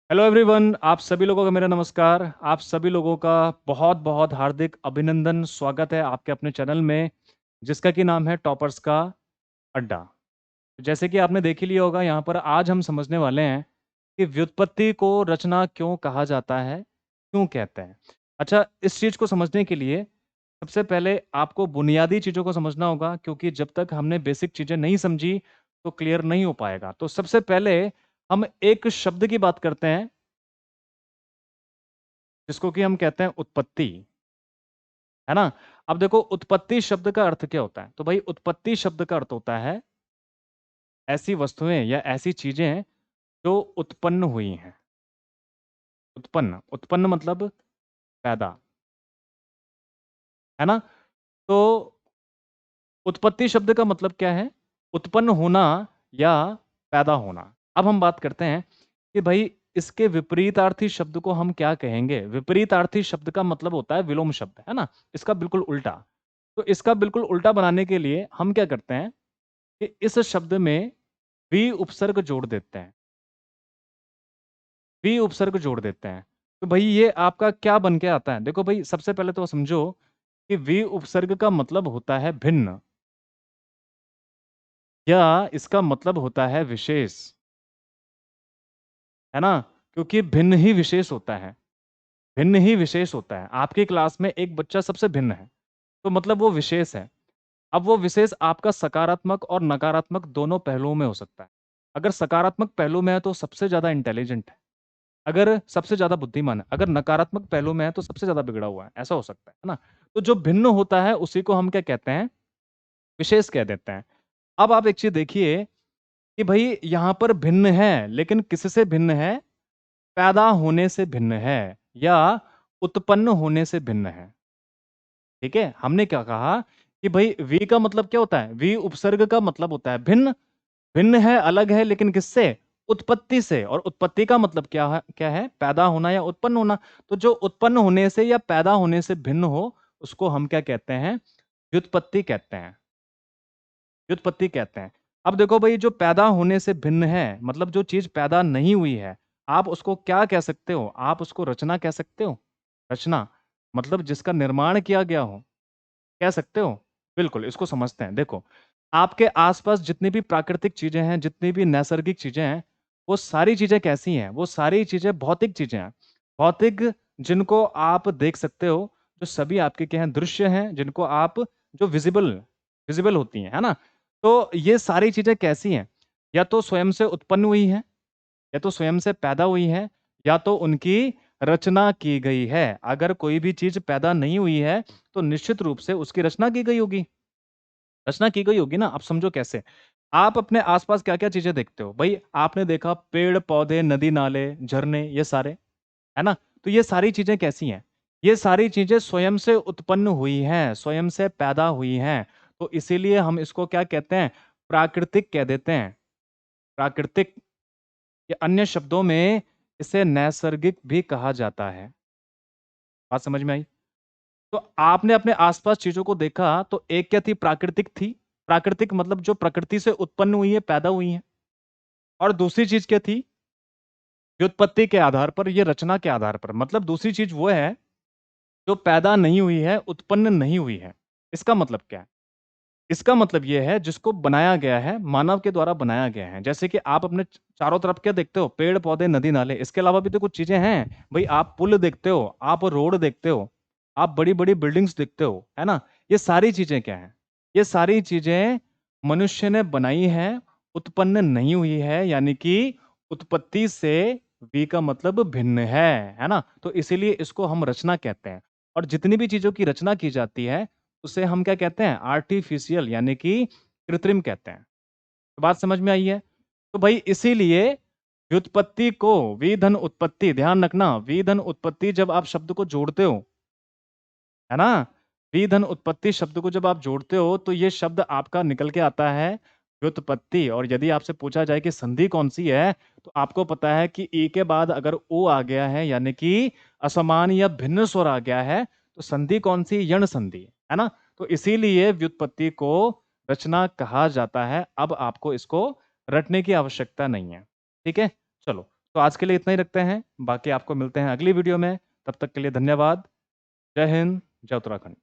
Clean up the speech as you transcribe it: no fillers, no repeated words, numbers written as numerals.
Hello everyone, आप सभी लोगों का मेरा नमस्कार। आप सभी लोगों का बहुत बहुत हार्दिक अभिनंदन, स्वागत है आपके अपने चैनल में, जिसका कि नाम है टॉपर्स का अड्डा। जैसे कि आपने देख ही लिया होगा, यहाँ पर आज हम समझने वाले हैं कि व्युत्पत्ति को रचना क्यों कहा जाता है, क्यों कहते हैं। अच्छा, इस चीज़ को समझने के लिए सबसे पहले आपको बुनियादी चीज़ों को समझना होगा, क्योंकि जब तक हमने बेसिक चीज़ें नहीं समझी तो क्लियर नहीं हो पाएगा। तो सबसे पहले हम एक शब्द की बात करते हैं, जिसको कि हम कहते हैं उत्पत्ति, है ना? अब देखो, उत्पत्ति शब्द का अर्थ क्या होता है? तो भाई, उत्पत्ति शब्द का अर्थ होता है ऐसी वस्तुएं या ऐसी चीजें जो उत्पन्न हुई हैं। उत्पन्न, उत्पन्न मतलब पैदा, है ना? तो उत्पत्ति शब्द का मतलब क्या है? उत्पन्न होना या पैदा होना। अब हम बात करते हैं कि भाई, इसके विपरीतार्थी शब्द को हम क्या कहेंगे? विपरीतार्थी शब्द का मतलब होता है विलोम शब्द, है ना? इसका बिल्कुल उल्टा। तो इसका बिल्कुल उल्टा बनाने के लिए हम क्या करते हैं कि इस शब्द में वी उपसर्ग जोड़ देते हैं। वी उपसर्ग जोड़ देते हैं। तो भाई, ये आपका क्या बन के आता है? देखो भाई, सबसे पहले तो समझो कि वी उपसर्ग का मतलब होता है भिन्न, या इसका मतलब होता है विशेष, है ना? क्योंकि भिन्न ही विशेष होता है। भिन्न ही विशेष होता है। आपकी क्लास में एक बच्चा सबसे भिन्न है, तो मतलब वो विशेष है। अब वो विशेष आपका सकारात्मक और नकारात्मक दोनों पहलुओं में हो सकता है। अगर सकारात्मक पहलू में है तो सबसे ज्यादा इंटेलिजेंट है, अगर सबसे ज्यादा बुद्धिमान है। अगर नकारात्मक पहलू में है तो सबसे ज्यादा बिगड़ा हुआ है, ऐसा हो सकता है ना? तो जो भिन्न होता है उसी को हम क्या कहते हैं? विशेष कह देते हैं। अब आप एक चीज देखिए कि भाई, यहां पर भिन्न है, लेकिन किससे भिन्न है? पैदा होने से भिन्न है, या उत्पन्न होने से भिन्न है। ठीक है, हमने क्या कहा कि भाई, वी का मतलब क्या होता है? वी उपसर्ग का मतलब होता है भिन्न। भिन्न है, अलग है, लेकिन किससे? उत्पत्ति से। और उत्पत्ति का मतलब क्या है? पैदा होना या उत्पन्न होना। तो जो उत्पन्न होने से या पैदा होने से भिन्न हो, उसको हम क्या कहते हैं? व्युत्पत्ति कहते हैं। व्युत्पत्ति कहते हैं। अब देखो भाई, जो पैदा होने से भिन्न है, मतलब जो चीज पैदा नहीं हुई है, आप उसको क्या कह सकते हो? आप उसको रचना कह सकते हो। रचना मतलब जिसका निर्माण किया गया हो, कह सकते हो। बिल्कुल, इसको समझते हैं। देखो, आपके आसपास जितनी भी प्राकृतिक चीजें हैं, जितनी भी नैसर्गिक चीजें हैं, वो सारी चीजें कैसी हैं? वो सारी चीजें भौतिक चीजें हैं। भौतिक, जिनको आप देख सकते हो, जो सभी आपके क्या हैं? दृश्य हैं, जिनको आप, जो विजिबल विजिबल होती हैं, है ना? तो ये सारी चीजें कैसी हैं? या तो स्वयं से उत्पन्न हुई हैं, या तो स्वयं से पैदा हुई है, या तो उनकी रचना की गई है। अगर कोई भी चीज पैदा नहीं हुई है, तो निश्चित रूप से उसकी रचना की गई होगी। रचना की गई होगी ना? आप समझो कैसे। आप अपने आसपास क्या क्या चीजें देखते हो भाई? आपने देखा पेड़ पौधे, नदी नाले, झरने, ये सारे, है ना? तो ये सारी चीजें कैसी हैं? ये सारी चीजें स्वयं से उत्पन्न हुई हैं, स्वयं से पैदा हुई हैं। तो इसीलिए हम इसको क्या कहते हैं? प्राकृतिक कह देते हैं। प्राकृतिक, या अन्य शब्दों में इसे नैसर्गिक भी कहा जाता है। बात समझ में आई? तो आपने अपने आसपास चीजों को देखा, तो एक क्या थी? प्राकृतिक थी। प्राकृतिक मतलब जो प्रकृति से उत्पन्न हुई है, पैदा हुई है। और दूसरी चीज क्या थी? व्युत्पत्ति के आधार पर, ये रचना के आधार पर। मतलब दूसरी चीज वो है जो पैदा नहीं हुई है, उत्पन्न नहीं हुई है। इसका मतलब क्या है? इसका मतलब यह है जिसको बनाया गया है, मानव के द्वारा बनाया गया है। जैसे कि आप अपने चारों तरफ क्या देखते हो? पेड़ पौधे, नदी नाले। इसके अलावा भी तो कुछ चीजें हैं भाई। आप पुल देखते हो, आप रोड देखते हो, आप बड़ी बड़ी बिल्डिंग्स देखते हो, है ना? ये सारी चीजें क्या है? ये सारी चीजें मनुष्य ने बनाई है, उत्पन्न नहीं हुई है। यानी कि उत्पत्ति से वी का मतलब भिन्न है ना? तो इसीलिए इसको हम रचना कहते हैं। और जितनी भी चीजों की रचना की जाती है, उसे हम क्या कहते हैं? आर्टिफिशियल, यानी कि कृत्रिम कहते हैं। तो बात समझ में आई है? तो भाई, इसीलिए व्युत्पत्ति को वी धन उत्पत्ति, ध्यान रखना, वी धन उत्पत्ति जब आप शब्द को जोड़ते हो, है ना? वी धन उत्पत्ति शब्द को जब आप जोड़ते हो, तो ये शब्द आपका निकल के आता है व्युत्पत्ति। और यदि आपसे पूछा जाए कि संधि कौन सी है, तो आपको पता है कि ई के बाद अगर ओ आ गया है, यानी कि असमान या भिन्न स्वर आ गया है, तो संधि कौन सी? यण संधि, है ना? तो इसीलिए व्युत्पत्ति को रचना कहा जाता है। अब आपको इसको रटने की आवश्यकता नहीं है। ठीक है, चलो। तो आज के लिए इतना ही रखते हैं, बाकी आपको मिलते हैं अगली वीडियो में। तब तक के लिए धन्यवाद। जय हिंद, जय उत्तराखंड।